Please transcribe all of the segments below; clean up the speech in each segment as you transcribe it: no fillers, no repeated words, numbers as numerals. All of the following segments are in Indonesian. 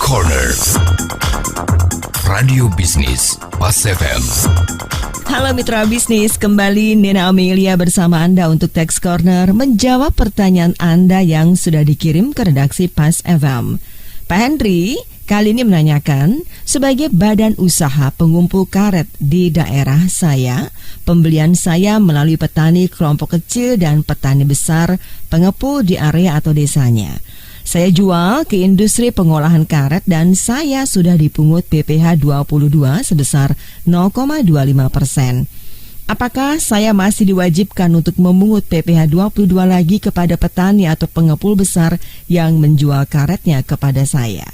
Corner Radio Bisnis Pas FM. Halo mitra bisnis, kembali Nina Amelia bersama Anda untuk Tax Corner menjawab pertanyaan Anda yang sudah dikirim ke redaksi Pas FM. Pak Henry kali ini menanyakan, sebagai badan usaha pengumpul karet di daerah saya, pembelian saya melalui petani kelompok kecil dan petani besar pengepul di area atau desanya. Saya jual ke industri pengolahan karet dan saya sudah dipungut PPh 22 sebesar 0,25%. Apakah saya masih diwajibkan untuk memungut PPh 22 lagi kepada petani atau pengepul besar yang menjual karetnya kepada saya?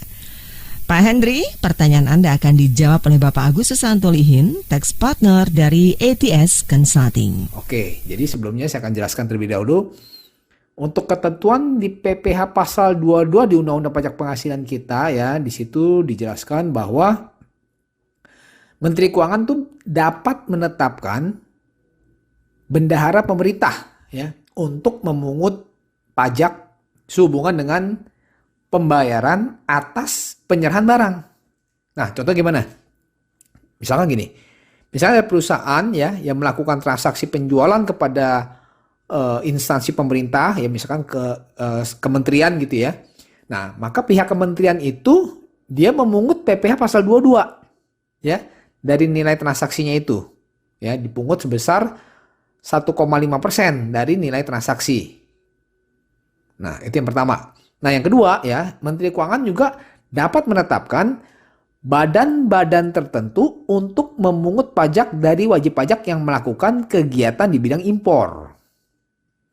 Pak Henry, pertanyaan Anda akan dijawab oleh Bapak Agus Susanto-Lihin, Tax Partner dari ATS Consulting. Oke, jadi sebelumnya saya akan jelaskan terlebih dahulu. Untuk ketentuan di PPh pasal 22 di Undang-Undang Pajak Penghasilan kita ya, di situ dijelaskan bahwa Menteri Keuangan tuh dapat menetapkan bendahara pemerintah ya untuk memungut pajak sehubungan dengan pembayaran atas penyerahan barang. Nah, contoh gimana? Misalkan gini. Misalnya ada perusahaan ya yang melakukan transaksi penjualan kepada instansi pemerintah ya, misalkan ke kementerian gitu ya. Nah, maka pihak kementerian itu dia memungut PPh pasal 22 ya dari nilai transaksinya itu. Ya, dipungut sebesar 1,5% dari nilai transaksi. Nah, itu yang pertama. Nah, yang kedua ya, Menteri Keuangan juga dapat menetapkan badan-badan tertentu untuk memungut pajak dari wajib pajak yang melakukan kegiatan di bidang impor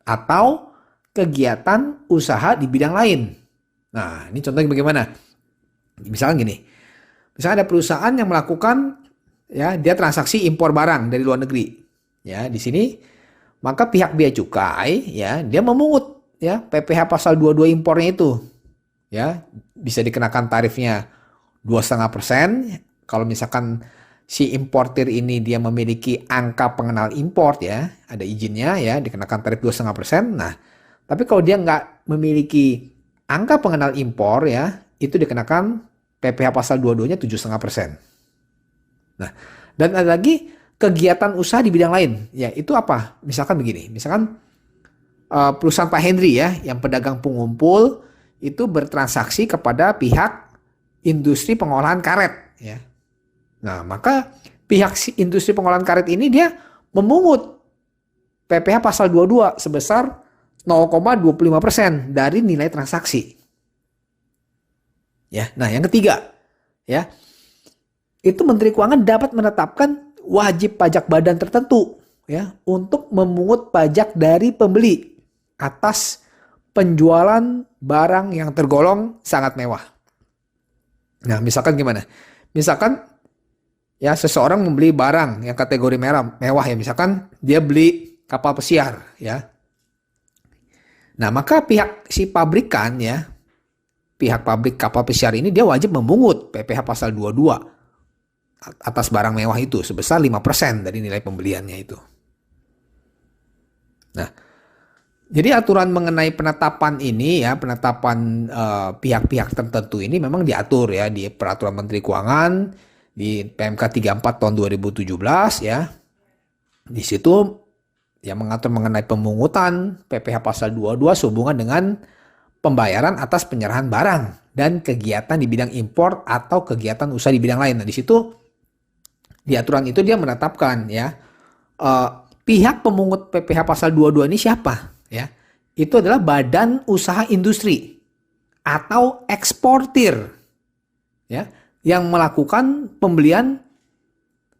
atau kegiatan usaha di bidang lain. Nah, ini contohnya bagaimana? Misalnya gini, misalnya ada perusahaan yang melakukan ya dia transaksi impor barang dari luar negeri. Ya, di sini maka pihak bea cukai ya dia memungut ya PPh pasal 22 impornya itu. Ya, bisa dikenakan tarifnya 2,5%. Kalau misalkan si importir ini dia memiliki angka pengenal import ya, ada izinnya ya, dikenakan tarif 2,5%. Nah, tapi kalau dia nggak memiliki angka pengenal impor ya, itu dikenakan PPh pasal 22-nya 7,5%. Nah, dan ada lagi kegiatan usaha di bidang lain. Ya, itu apa? Misalkan begini, misalkan perusahaan Pak Henry ya, yang pedagang pengumpul itu bertransaksi kepada pihak industri pengolahan karet ya. Nah, maka pihak industri pengolahan karet ini dia memungut PPh pasal 22 sebesar 0,25% dari nilai transaksi. Ya, nah yang ketiga, ya, itu Menteri Keuangan dapat menetapkan wajib pajak badan tertentu, ya, untuk memungut pajak dari pembeli atas penjualan barang yang tergolong sangat mewah. Nah, misalkan gimana? Misalkan ya, seseorang membeli barang yang kategori mewah ya, misalkan dia beli kapal pesiar ya. Nah, maka pihak si pabrikan ya, pihak pabrik kapal pesiar ini dia wajib memungut PPh pasal 22 atas barang mewah itu sebesar 5% dari nilai pembeliannya itu. Nah, jadi aturan mengenai penetapan ini ya, penetapan pihak-pihak tertentu ini memang diatur ya di Peraturan Menteri Keuangan di PMK 34 tahun 2017 ya. Di situ yang mengatur mengenai pemungutan PPh pasal 22 sehubungan dengan pembayaran atas penyerahan barang dan kegiatan di bidang impor atau kegiatan usaha di bidang lain. Nah, di situ di aturan itu dia menetapkan ya pihak pemungut PPh pasal 22 ini siapa ya? Itu adalah badan usaha industri atau eksportir ya, yang melakukan pembelian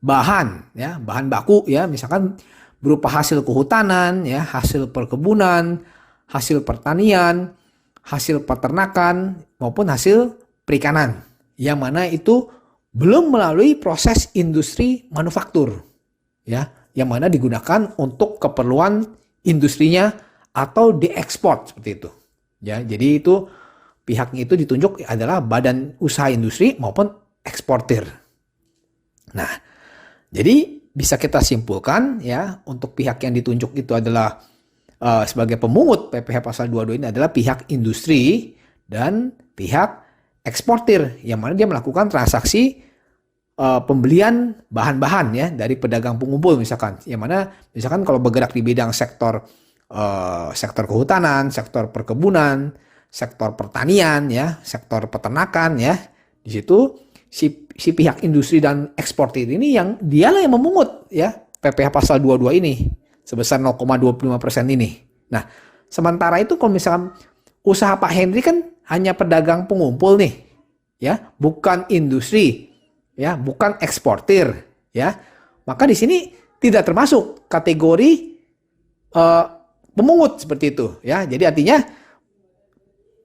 bahan ya, bahan baku ya, misalkan berupa hasil kehutanan ya, hasil perkebunan, hasil pertanian, hasil peternakan maupun hasil perikanan, yang mana itu belum melalui proses industri manufaktur ya, yang mana digunakan untuk keperluan industrinya atau diekspor seperti itu ya. Jadi itu pihaknya itu ditunjuk adalah badan usaha industri maupun eksportir. Nah, jadi bisa kita simpulkan ya, untuk pihak yang ditunjuk itu adalah sebagai pemungut PPh pasal 22 ini adalah pihak industri dan pihak eksportir, yang mana dia melakukan transaksi pembelian bahan-bahan ya dari pedagang pengumpul misalkan. Yang mana misalkan kalau bergerak di bidang sektor kehutanan, sektor perkebunan, sektor pertanian ya, sektor peternakan ya. Di situ si pihak industri dan eksportir ini dialah yang memungut ya PPh pasal 22 ini sebesar 0,25% ini. Nah, sementara itu kalau misalkan usaha Pak Henry kan hanya pedagang pengumpul nih, ya, bukan industri, ya, bukan eksportir, ya. Maka di sini tidak termasuk kategori pemungut seperti itu, ya. Jadi artinya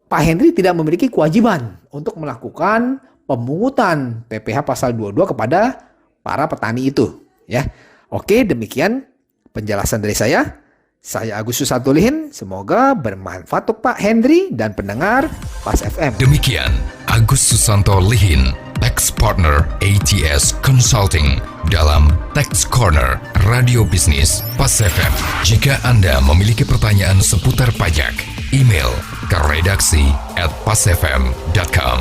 Pak Henry tidak memiliki kewajiban untuk melakukan pemungutan PPh pasal 22 kepada para petani itu, ya. Oke, demikian penjelasan dari saya. Saya Agus Susanto Lihin, semoga bermanfaat untuk Pak Henry dan pendengar Pas FM. Demikian Agus Susanto Lihin, Tax Partner ATS Consulting dalam Tax Corner Radio Bisnis Pas FM. Jika Anda memiliki pertanyaan seputar pajak, email ke redaksi@pasfm.com.